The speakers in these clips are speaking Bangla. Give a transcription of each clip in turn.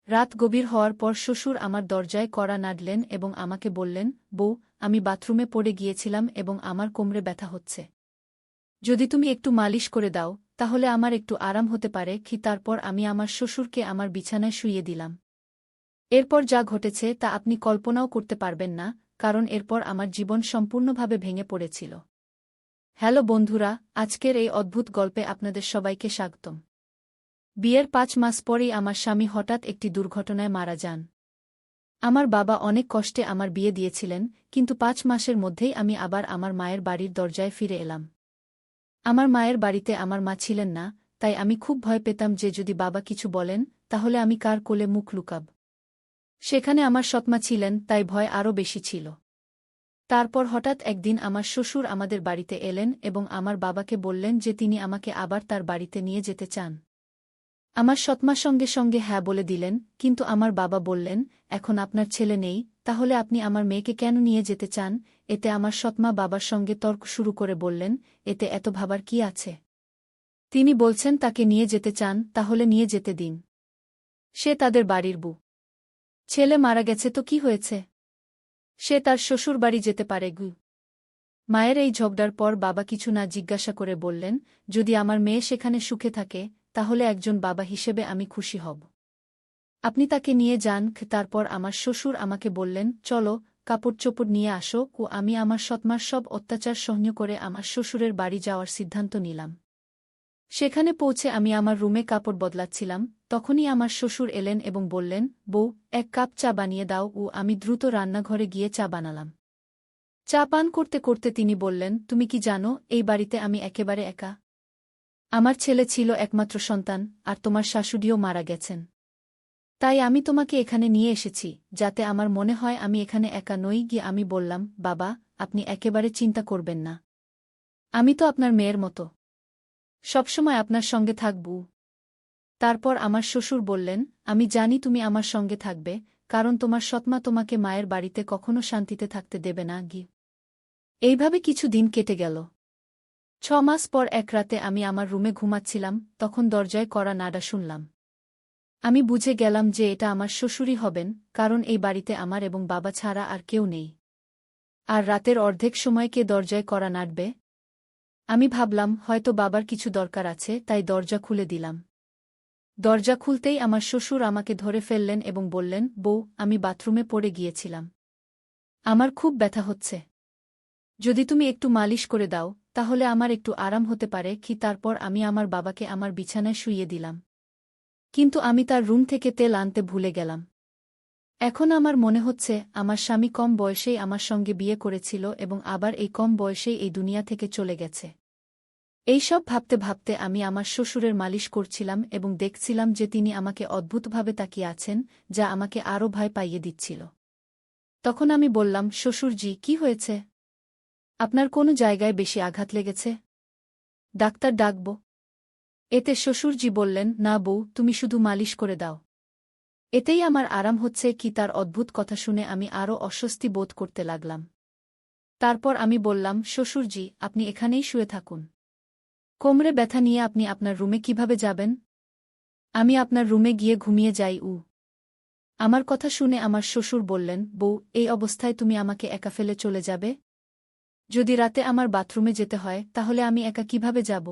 রাত গভীর হওয়ার পর শ্বশুর আমার দরজায় কড়া নাড়লেন এবং আমাকে বললেন, বউ, আমি বাথরুমে পড়ে গিয়েছিলাম এবং আমার কোমরে ব্যথা হচ্ছে। যদি তুমি একটু মালিশ করে দাও তাহলে আমার একটু আরাম হতে পারে কি। তারপর আমি আমার শ্বশুরকে আমার বিছানায় শুইয়ে দিলাম। এরপর যা ঘটেছে তা আপনি কল্পনাও করতে পারবেন না, কারণ এরপর আমার জীবন সম্পূর্ণভাবে ভেঙে পড়েছিল। হ্যালো বন্ধুরা, আজকের এই অদ্ভুত গল্পে আপনাদের সবাইকে স্বাগতম। বিয়ের ৫ মাস পরেই আমার স্বামী হঠাৎ একটি দুর্ঘটনায় মারা যান। আমার বাবা অনেক কষ্টে আমার বিয়ে দিয়েছিলেন, কিন্তু ৫ মাসের মধ্যেই আমি আবার আমার মায়ের বাড়ির দরজায় ফিরে এলাম। আমার মায়ের বাড়িতে আমার মা ছিলেন না, তাই আমি খুব ভয় পেতাম যে যদি বাবা কিছু বলেন তাহলে আমি কার কোলে মুখ লুকাব। সেখানে আমার সৎমা ছিলেন, তাই ভয় আরও বেশি ছিল। তারপর হঠাৎ একদিন আমার শ্বশুর আমাদের বাড়িতে এলেন এবং আমার বাবাকে বললেন যে তিনি আমাকে আবার তার বাড়িতে নিয়ে যেতে চান। আমার সৎমা সঙ্গে সঙ্গে হ্যাঁ বলে দিলেন, কিন্তু আমার বাবা বললেন, এখন আপনার ছেলে নেই, তাহলে আপনি আমার মেয়েকে কেন নিয়ে যেতে চান? এতে আমার সৎমা বাবার সঙ্গে তর্ক শুরু করে বললেন, এতে এত ভাবার কি আছে? তিনি বলছেন তাকে নিয়ে যেতে চান, তাহলে নিয়ে যেতে দিন। সে তাদের বাড়ির বউ। ছেলে মারা গেছে তো কি হয়েছে? সে তার শ্বশুর বাড়ি যেতে পারে গু। মায়ের এই ঝগড়ার পর বাবা কিছু না জিজ্ঞাসা করে বললেন, যদি আমার মেয়ে সেখানে সুখে থাকে তাহলে একজন বাবা হিসেবে আমি খুশি হব। আপনি তাকে নিয়ে যান। তারপর আমার শ্বশুর আমাকে বললেন, চলো, কাপড় চোপড় নিয়ে আসো। আমি আমার সৎমার সব অত্যাচার সহ্য করে আমার শ্বশুরের বাড়ি যাওয়ার সিদ্ধান্ত নিলাম। সেখানে পৌঁছে আমি আমার রুমে কাপড় বদলাচ্ছিলাম, তখনই আমার শ্বশুর এলেন এবং বললেন, বউ, ১ কাপ চা বানিয়ে দাও। আমি দ্রুত রান্নাঘরে গিয়ে চা বানালাম। চা পান করতে করতে তিনি বললেন, তুমি কি জানো এই বাড়িতে আমি একেবারে একা? আমার ছেলে ছিল একমাত্র সন্তান, আর তোমার শাশুড়িও মারা গেছেন। তাই আমি তোমাকে এখানে নিয়ে এসেছি, যাতে আমার মনে হয় আমি এখানে একা নই। গিয়ে আমি বললাম, বাবা, আপনি একেবারে চিন্তা করবেন না। আমি তো আপনার মেয়ের মতো। সবসময় আপনার সঙ্গে থাকব। তারপর আমার শ্বশুর বললেন, আমি জানি তুমি আমার সঙ্গে থাকবে, কারণ তোমার সৎমা তোমাকে মায়ের বাড়িতে কখনো শান্তিতে থাকতে দেবে না। এইভাবে কিছু দিন কেটে গেল। ৬ মাস পর এক রাতে আমি আমার রুমে ঘুমাচ্ছিলাম, তখন দরজায় কড়া নাড়া শুনলাম। আমি বুঝে গেলাম যে এটা আমার শ্বশুরই হবেন, কারণ এই বাড়িতে আমার এবং বাবা ছাড়া আর কেউ নেই। আর রাতের অর্ধেক সময় কে দরজায় কড়া নাড়বে? আমি ভাবলাম হয়তো বাবার কিছু দরকার আছে, তাই দরজা খুলে দিলাম। দরজা খুলতেই আমার শ্বশুর আমাকে ধরে ফেললেন এবং বললেন, বউ, আমি বাথরুমে পড়ে গিয়েছিলাম। আমার খুব ব্যথা হচ্ছে। যদি তুমি একটু মালিশ করে দাও তাহলে আমার একটু আরাম হতে পারে কি। তারপর আমি আমার বাবাকে আমার বিছানায় শুইয়ে দিলাম। কিন্তু আমি তার রুম থেকে তেল আনতে ভুলে গেলাম। এখন আমার মনে হচ্ছে আমার স্বামী কম বয়সেই আমার সঙ্গে বিয়ে করেছিল এবং আবার এই কম বয়সেই এই দুনিয়া থেকে চলে গেছে। এইসব ভাবতে ভাবতে আমি আমার শ্বশুরের মালিশ করছিলাম এবং দেখছিলাম যে তিনি আমাকে অদ্ভুতভাবে তাকিয়ে আছেন, যা আমাকে আরও ভয় পাইয়ে দিচ্ছিল। তখন আমি বললাম, শ্বশুরজি, কি হয়েছে? আপনার কোনো জায়গায় বেশি আঘাত লেগেছে? ডাক্তার ডাকব? এতে শ্বশুরজি বললেন, না বউ, তুমি শুধু মালিশ করে দাও। এতেই আমার আরাম হচ্ছে কি। তার অদ্ভুত কথা শুনে আমি আরও অস্বস্তি বোধ করতে লাগলাম। তারপর আমি বললাম, শ্বশুরজি, আপনি এখানেই শুয়ে থাকুন। কোমরে ব্যথা নিয়ে আপনি আপনার রুমে কিভাবে যাবেন? আমি আপনার রুমে গিয়ে ঘুমিয়ে যাই। আমার কথা শুনে আমার শ্বশুর বললেন, বউ, এই অবস্থায় তুমি আমাকে একা ফেলে চলে যাবে? যদি রাতে আমার বাথরুমে যেতে হয় তাহলে আমি একা কিভাবে যাব?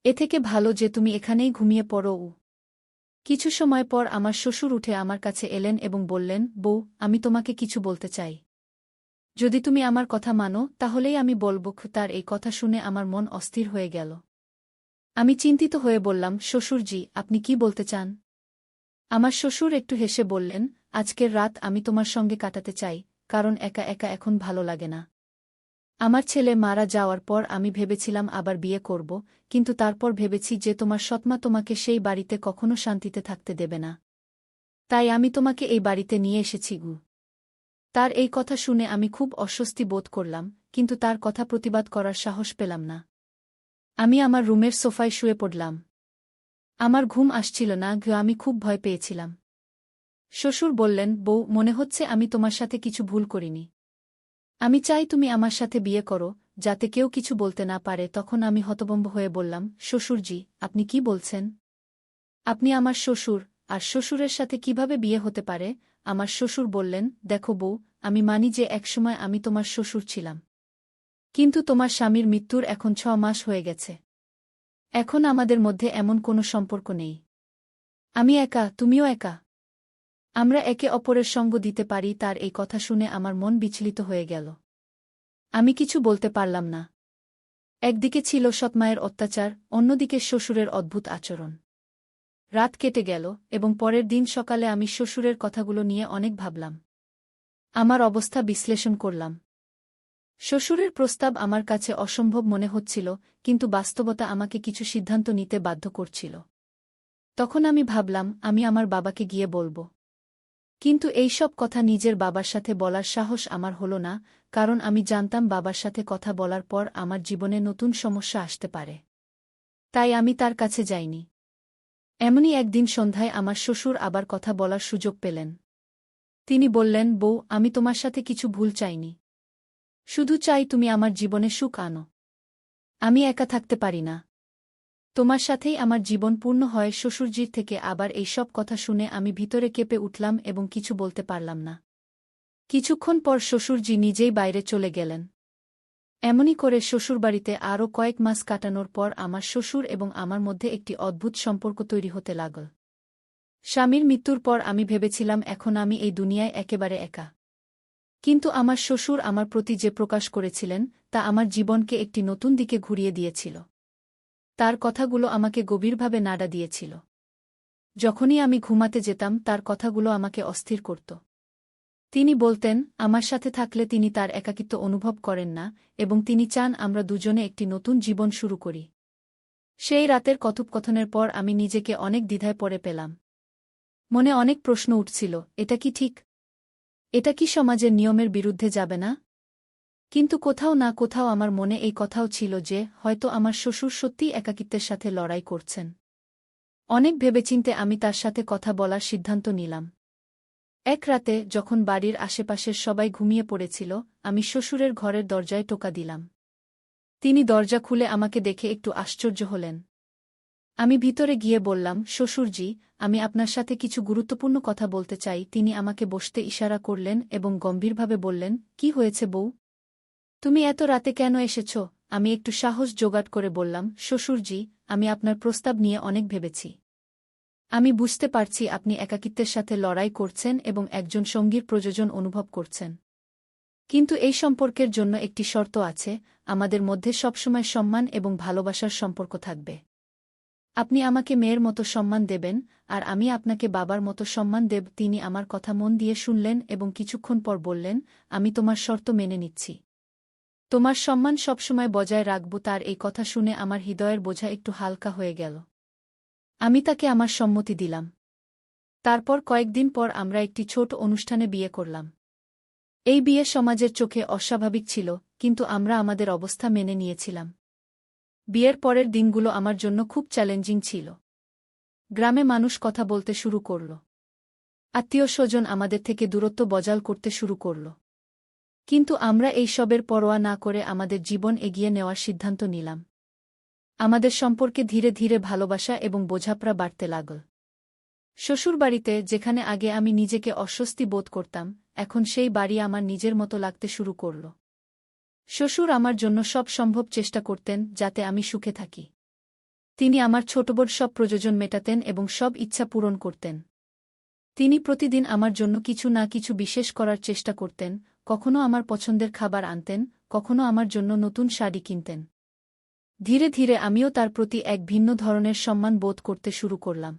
এ থেকে ভালো যে তুমি এখানেই ঘুমিয়ে পড়ো। কিছু সময় পর আমার শ্বশুর উঠে আমার কাছে এলেন এবং বললেন, বউ, আমি তোমাকে কিছু বলতে চাই। যদি তুমি আমার কথা মানো তাহলেই আমি বলব। তার এই কথা শুনে আমার মন অস্থির হয়ে গেল। আমি চিন্তিত হয়ে বললাম, শ্বশুরজি, আপনি কি বলতে চান? আমার শ্বশুর একটু হেসে বললেন, আজকের রাত আমি তোমার সঙ্গে কাটাতে চাই, কারণ একা একা এখন ভালো লাগে না। আমার ছেলে মারা যাওয়ার পর আমি ভেবেছিলাম আবার বিয়ে করব, কিন্তু তারপর ভেবেছি যে তোমার সৎমা তোমাকে সেই বাড়িতে কখনো শান্তিতে থাকতে দেবে না। তাই আমি তোমাকে এই বাড়িতে নিয়ে এসেছি। তার এই কথা শুনে আমি খুব অস্বস্তি বোধ করলাম, কিন্তু তার কথা প্রতিবাদ করার সাহস পেলাম না। আমি আমার রুমের সোফায় শুয়ে পড়লাম। আমার ঘুম আসছিল না। আমি খুব ভয় পেয়েছিলাম। শ্বশুর বললেন, বউ, মনে হচ্ছে আমি তোমার সাথে কিছু ভুল করিনি। আমি চাই তুমি আমার সাথে বিয়ে করো, যাতে কেউ কিছু বলতে না পারে। তখন আমি হতভম্ব হয়ে বললাম, শ্বশুরজি, আপনি কি বলছেন? আপনি আমার শ্বশুর, আর শ্বশুরের সাথে কিভাবে বিয়ে হতে পারে? আমার শ্বশুর বললেন, দেখো বউ, আমি মানি যে একসময় আমি তোমার শ্বশুর ছিলাম। কিন্তু তোমার স্বামীর মৃত্যুর এখন 6 মাস হয়ে গেছে। এখন আমাদের মধ্যে এমন কোনো সম্পর্ক নেই। আমি একা, তুমিও একা। আমরা একে অপরের সঙ্গ দিতে পারি। তার এই কথা শুনে আমার মন বিচলিত হয়ে গেল। আমি কিছু বলতে পারলাম না। একদিকে ছিল সৎমায়ের অত্যাচার, অন্যদিকে শ্বশুরের অদ্ভুত আচরণ। রাত কেটে গেল এবং পরের দিন সকালে আমি শ্বশুরের কথাগুলো নিয়ে অনেক ভাবলাম। আমার অবস্থা বিশ্লেষণ করলাম। শ্বশুরের প্রস্তাব আমার কাছে অসম্ভব মনে হচ্ছিল, কিন্তু বাস্তবতা আমাকে কিছু সিদ্ধান্ত নিতে বাধ্য করছিল। তখন আমি ভাবলাম, আমি আমার বাবাকে গিয়ে বলব। কিন্তু এই সব কথা নিজের বাবার সাথে বলার সাহস আমার হলো না, কারণ আমি জানতাম বাবার সাথে কথা বলার পর আমার জীবনে নতুন সমস্যা আসতে পারে। তাই আমি তার কাছে যাইনি। এমনই একদিন সন্ধ্যায় আমার শ্বশুর আবার কথা বলার সুযোগ পেলেন। তিনি বললেন, বউ, আমি তোমার সাথে কিছু ভুল চাইনি। শুধু চাই তুমি আমার জীবনে সুখ আনো। আমি একা থাকতে পারি না। তোমার সাথেই আমার জীবন পূর্ণ হয়। শ্বশুরজির থেকে আবার এই সব কথা শুনে আমি ভিতরে কেঁপে উঠলাম এবং কিছু বলতে পারলাম না। কিছুক্ষণ পর শ্বশুরজি নিজেই বাইরে চলে গেলেন। এমনই করে শ্বশুরবাড়িতে আরও কয়েক মাস কাটানোর পর আমার শ্বশুর এবং আমার মধ্যে একটি অদ্ভুত সম্পর্ক তৈরি হতে লাগল। স্বামীর মৃত্যুর পর আমি ভেবেছিলাম এখন আমি এই দুনিয়ায় একেবারে একা। কিন্তু আমার শ্বশুর আমার প্রতি যে প্রকাশ করেছিলেন তা আমার জীবনকে একটি নতুন দিকে ঘুরিয়ে দিয়েছিল। তার কথাগুলো আমাকে গভীরভাবে নাড়া দিয়েছিল। যখনই আমি ঘুমাতে যেতাম তার কথাগুলো আমাকে অস্থির করত। তিনি বলতেন, আমার সাথে থাকলে তিনি তার একাকিত্ব অনুভব করেন না এবং তিনি চান আমরা দুজনে একটি নতুন জীবন শুরু করি। সেই রাতের কথোপকথনের পর আমি নিজেকে অনেক দ্বিধায় পড়ে পেলাম। মনে অনেক প্রশ্ন উঠছিল, এটা কি ঠিক? এটা কি সমাজের নিয়মের বিরুদ্ধে যাবে না? কিন্তু কোথাও না কোথাও আমার মনে এই কথাও ছিল যে হয়তো আমার শ্বশুর সত্যিই একাকিত্বের সাথে লড়াই করছেন। অনেক ভেবেচিন্তে আমি তার সাথে কথা বলার সিদ্ধান্ত নিলাম। এক রাতে যখন বাড়ির আশেপাশের সবাই ঘুমিয়ে পড়েছিল, আমি শ্বশুরের ঘরের দরজায় টোকা দিলাম। তিনি দরজা খুলে আমাকে দেখে একটু আশ্চর্য হলেন। আমি ভিতরে গিয়ে বললাম, শ্বশুরজি, আমি আপনার সাথে কিছু গুরুত্বপূর্ণ কথা বলতে চাই। তিনি আমাকে বসতে ইশারা করলেন এবং গম্ভীরভাবে বললেন, কি হয়েছে বউ? তুমি এত রাতে কেন এসেছ? আমি একটু সাহস জোগাড় করে বললাম, শ্বশুরজি, আমি আপনার প্রস্তাব নিয়ে অনেক ভেবেছি। আমি বুঝতে পারছি আপনি একাকিত্বের সাথে লড়াই করছেন এবং একজন সঙ্গীর প্রয়োজন অনুভব করছেন। কিন্তু এই সম্পর্কের জন্য একটি শর্ত আছে, আমাদের মধ্যে সবসময় সম্মান এবং ভালোবাসার সম্পর্ক থাকবে। আপনি আমাকে মেয়ের মতো সম্মান দেবেন, আর আমি আপনাকে বাবার মতো সম্মান দেব। তিনি আমার কথা মন দিয়ে শুনলেন এবং কিছুক্ষণ পর বললেন, আমি তোমার শর্ত মেনে নিচ্ছি। তোমার সম্মান সবসময় বজায় রাখব। তার এই কথা শুনে আমার হৃদয়ের বোঝা একটু হালকা হয়ে গেল। আমি তাকে আমার সম্মতি দিলাম। তারপর কয়েকদিন পর আমরা একটি ছোট অনুষ্ঠানে বিয়ে করলাম। এই বিয়ে সমাজের চোখে অস্বাভাবিক ছিল, কিন্তু আমরা আমাদের অবস্থা মেনে নিয়েছিলাম। বিয়ের পরের দিনগুলো আমার জন্য খুব চ্যালেঞ্জিং ছিল। গ্রামে মানুষ কথা বলতে শুরু করল। আত্মীয়স্বজন আমাদের থেকে দূরত্ব বজায় করতে শুরু করল। কিন্তু আমরা এই সবের পরোয়া না করে আমাদের জীবন এগিয়ে নেওয়ার সিদ্ধান্ত নিলাম। আমাদের সম্পর্কে ধীরে ধীরে ভালোবাসা এবং বোঝাপড়া বাড়তে লাগল। শ্বশুরবাড়িতে যেখানে আগে আমি নিজেকে অস্বস্তি বোধ করতাম, এখন সেই বাড়ি আমার নিজের মতো লাগতে শুরু করল। শ্বশুর আমার জন্য সব সম্ভব চেষ্টা করতেন যাতে আমি সুখে থাকি। তিনি আমার ছোটবড় সব প্রয়োজন মেটাতেন এবং সব ইচ্ছা পূরণ করতেন। তিনি প্রতিদিন আমার জন্য কিছু না কিছু বিশেষ করার চেষ্টা করতেন, কখনো আমার পছন্দের খাবার আনতেন, কখনো আমার জন্য নতুন শাড়ি কিনতেন। ধীরে ধীরে আমিও তার প্রতি এক ভিন্ন ধরনের সম্মান বোধ করতে শুরু করলাম।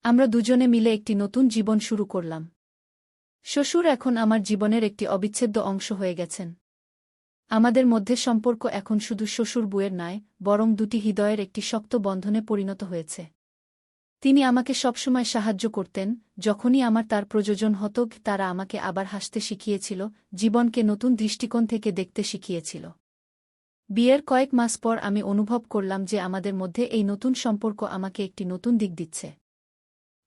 আমরা দুজনে মিলে একটি নতুন জীবন শুরু করলাম। শ্বশুর এখন আমার জীবনের একটি অবিচ্ছেদ্য অংশ হয়ে গেছেন। আমাদের মধ্যে সম্পর্ক এখন শুধু শ্বশুর বুয়ের নয়, বরং দুটি হৃদয়ের একটি শক্ত বন্ধনে পরিণত হয়েছে। তিনি আমাকে সবসময় সাহায্য করতেন, যখনই আমার তার প্রয়োজন হতো। তারা আমাকে আবার হাসতে শিখিয়েছিল, জীবনকে নতুন দৃষ্টিকোণ থেকে দেখতে শিখিয়েছিল। বিয়ের কয়েক মাস পর আমি অনুভব করলাম যে আমাদের মধ্যে এই নতুন সম্পর্ক আমাকে একটি নতুন দিক দিচ্ছে।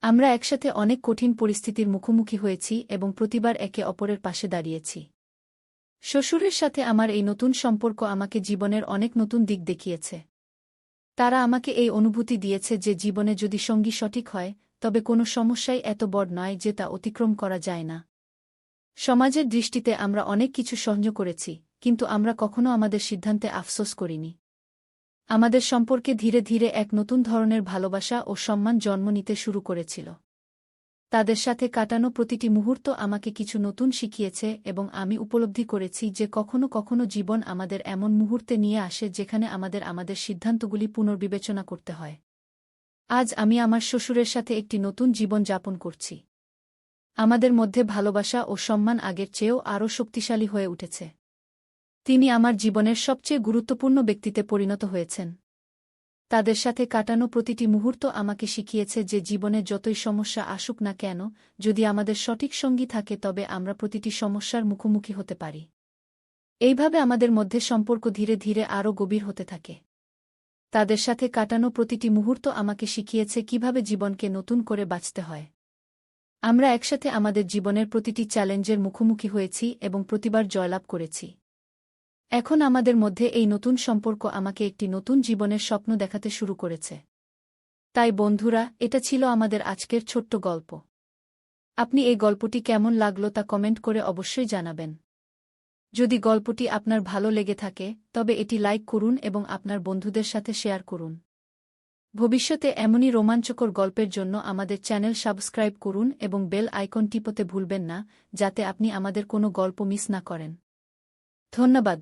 আমরা একসাথে অনেক কঠিন পরিস্থিতির মুখোমুখি হয়েছি এবং প্রতিবার একে অপরের পাশে দাঁড়িয়েছি। শ্বশুরের সাথে আমার এই নতুন সম্পর্ক আমাকে জীবনের অনেক নতুন দিক দেখিয়েছে। তারা আমাকে এই অনুভূতি দিয়েছে যে জীবনে যদি সঙ্গী সঠিক হয়, তবে কোনো সমস্যাই এত বড় নয় যে তা অতিক্রম করা যায় না। সমাজের দৃষ্টিতে আমরা অনেক কিছু সহ্য করেছি, কিন্তু আমরা কখনো আমাদের সিদ্ধান্তে আফসোস করিনি। আমাদের সম্পর্কে ধীরে ধীরে এক নতুন ধরনের ভালোবাসা ও সম্মান জন্ম নিতে শুরু করেছিল। তাদের সাথে কাটানো প্রতিটি মুহূর্ত আমাকে কিছু নতুন শিখিয়েছে এবং আমি উপলব্ধি করেছি যে কখনো কখনো জীবন আমাদের এমন মুহূর্তে নিয়ে আসে যেখানে আমাদের সিদ্ধান্তগুলি পুনর্বিবেচনা করতে হয়। আজ আমি আমার শ্বশুরের সাথে একটি নতুন জীবন যাপন করছি। আমাদের মধ্যে ভালোবাসা ও সম্মান আগের চেয়েও আরও শক্তিশালী হয়ে উঠেছে। তিনি আমার জীবনের সবচেয়ে গুরুত্বপূর্ণ ব্যক্তিতে পরিণত হয়েছেন। তাদের সাথে কাটানো প্রতিটি মুহূর্ত আমাকে শিখিয়েছে যে জীবনে যতই সমস্যা আসুক না কেন, যদি আমাদের সঠিক সঙ্গী থাকে তবে আমরা প্রতিটি সমস্যার মুখোমুখি হতে পারি। এইভাবে আমাদের মধ্যে সম্পর্ক ধীরে ধীরে আরও গভীর হতে থাকে। তাদের সাথে কাটানো প্রতিটি মুহূর্ত আমাকে শিখিয়েছে কিভাবে জীবনকে নতুন করে বাঁচতে হয়। আমরা একসাথে আমাদের জীবনের প্রতিটি চ্যালেঞ্জের মুখোমুখি হয়েছি এবং প্রতিবার জয়লাভ করেছি। এখন আমাদের মধ্যে এই নতুন সম্পর্ক আমাকে একটি নতুন জীবনের স্বপ্ন দেখাতে শুরু করেছে। তাই বন্ধুরা, এটা ছিল আমাদের আজকের ছোট্ট গল্প। আপনি এই গল্পটি কেমন লাগলো তা কমেন্ট করে অবশ্যই জানাবেন। যদি গল্পটি আপনার ভালো লেগে থাকে তবে এটি লাইক করুন এবং আপনার বন্ধুদের সাথে শেয়ার করুন। ভবিষ্যতে এমনই রোমাঞ্চকর গল্পের জন্য আমাদের চ্যানেল সাবস্ক্রাইব করুন এবং বেল আইকন টিপতে ভুলবেন না, যাতে আপনি আমাদের কোনো গল্প মিস না করেন। ধন্যবাদ।